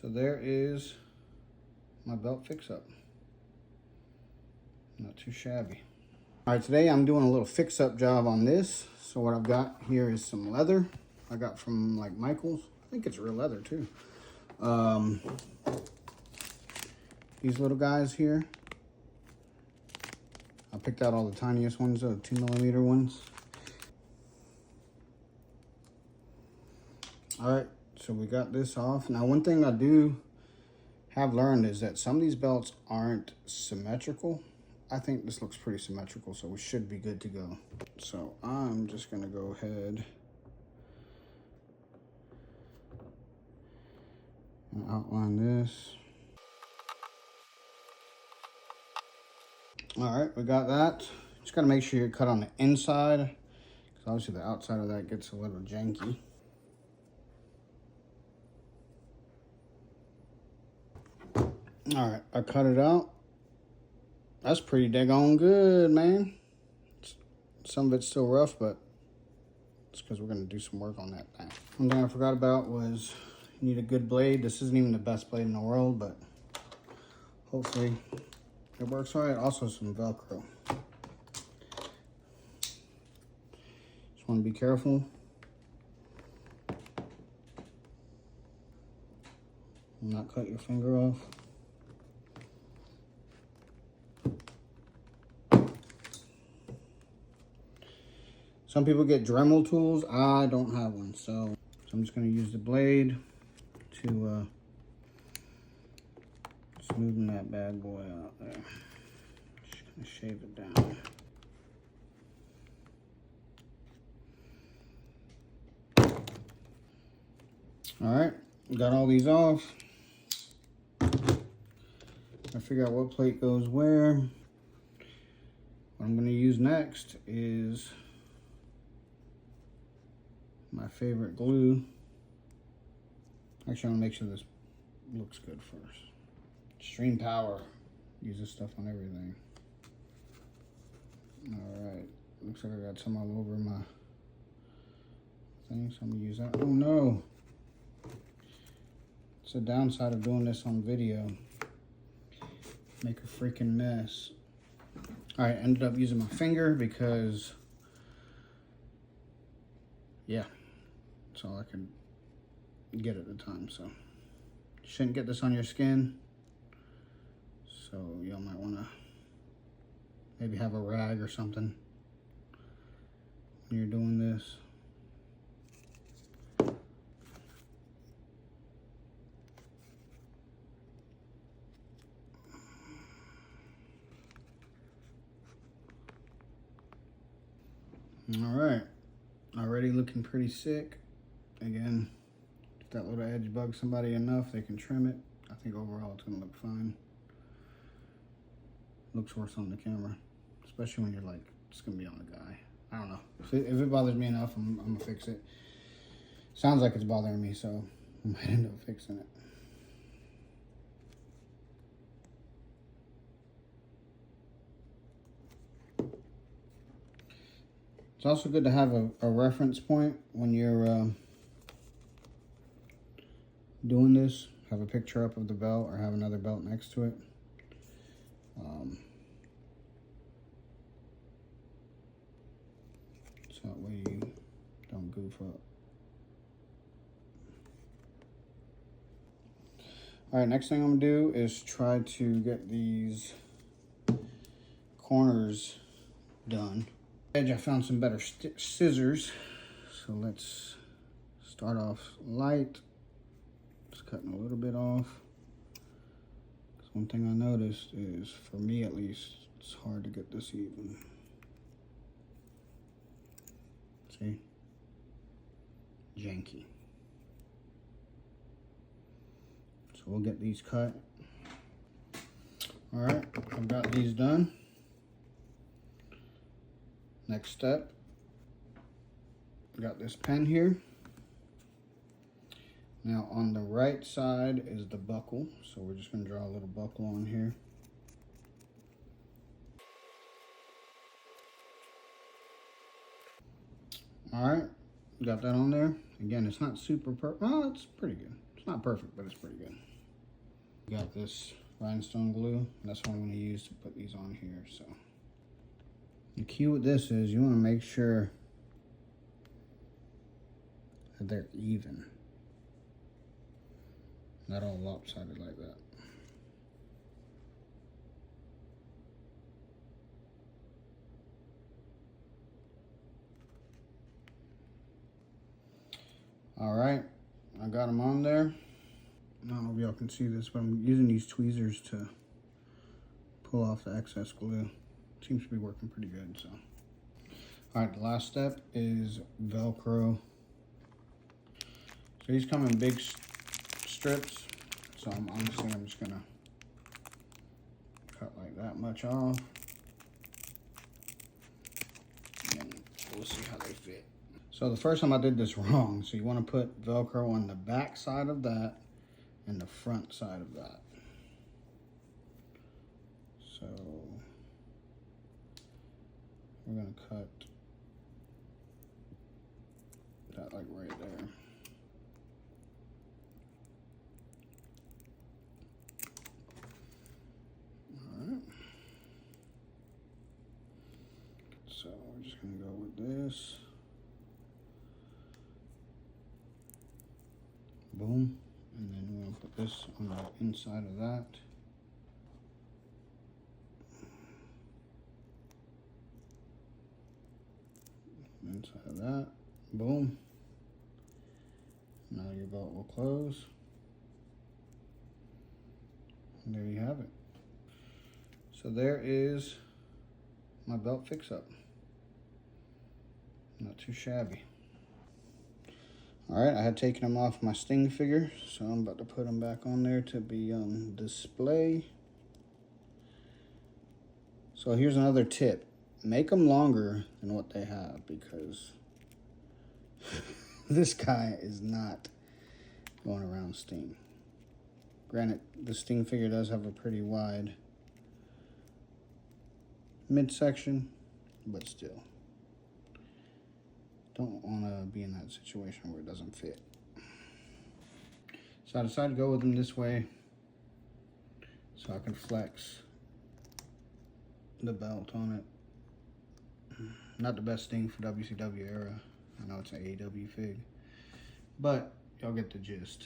So there is my belt fix-up. Not too shabby. All right, today I'm doing a little fix-up job on this. So what I've got here is some leather I got from like Michael's. I think it's real leather too. These little guys here. I picked out all the tiniest ones, the 2mm ones. All right, so we got this off. Now, one thing I do have learned is that some of these belts aren't symmetrical. I think this looks pretty symmetrical, so we should be good to go. So I'm just gonna go ahead and outline this. All right, we got that. Just gotta make sure you cut on the inside, because obviously the outside of that gets a little janky. All right, I cut it out. That's pretty daggone good, man. Some of it's still rough, but it's because we're gonna do some work on that thing. One thing I forgot about was you need a good blade. This isn't even the best blade in the world, but hopefully it works all right. Also some Velcro. Just want to be careful. Not cut your finger off. Some people get Dremel tools. I don't have one, so I'm just going to use the blade to smoothen that bad boy out there. Just going to shave it down. All right, got all these off. I figure out what plate goes where. What I'm going to use next is my favorite glue. Actually, I want to make sure this looks good first. Extreme Power. Use this stuff on everything. All right. Looks like I got some all over my thing, so I'm going to use that. Oh no. It's the downside of doing this on video. Make a freaking mess. All right, ended up using my finger because, yeah, that's all I could get at the time. So you shouldn't get this on your skin. So y'all might want to maybe have a rag or something when you're doing this. All right, already looking pretty sick. Again, if that little edge bugs somebody enough, they can trim it. I think overall it's gonna look fine. Looks worse on the camera, especially when you're like, it's gonna be on the guy. I don't know. If it bothers me enough, I'm gonna fix it. Sounds like it's bothering me, so I might end up fixing it. It's also good to have a reference point when you're doing this. Have a picture up of the belt or have another belt next to it. So that way you don't goof up. All right, next thing I'm gonna do is try to get these corners done. I found some better scissors, so let's start off light. Just cutting a little bit off. Because one thing I noticed is, for me at least, it's hard to get this even. See? Janky. So we'll get these cut. All right, I've got these done. Next step, got this pen here. Now on the right side is the buckle, so we're just gonna draw a little buckle on here. All right, got that on there. Again, it's not super well, it's pretty good. It's not perfect, but it's pretty good. Got this rhinestone glue. That's what I'm going to use to put these on here. So the key with this is you want to make sure that they're even, not all lopsided like that. All right, I got them on there. I don't know if y'all can see this, but I'm using these tweezers to pull off the excess glue. Seems to be working pretty good, so. All right, the last step is Velcro. So these come in big strips, so honestly, I'm just gonna cut like that much off. And we'll see how they fit. So the first time I did this wrong, so you wanna put Velcro on the back side of that and the front side of that. So we're gonna cut that like right there. All right. So we're just gonna go with this. Boom. And then we're gonna put this on the inside of that. Inside of that. Boom. Now your belt will close. And there you have it. So there is my belt fix-up. Not too shabby. All right, I had taken them off my Sting figure, so I'm about to put them back on there to be on display. So here's another tip. Make them longer than what they have, because this guy is not going around Sting. Granted, the Sting figure does have a pretty wide midsection, but still. Don't want to be in that situation where it doesn't fit. So I decided to go with them this way so I can flex the belt on it. Not the best thing for WCW era. I know it's an AEW fig, but y'all get the gist.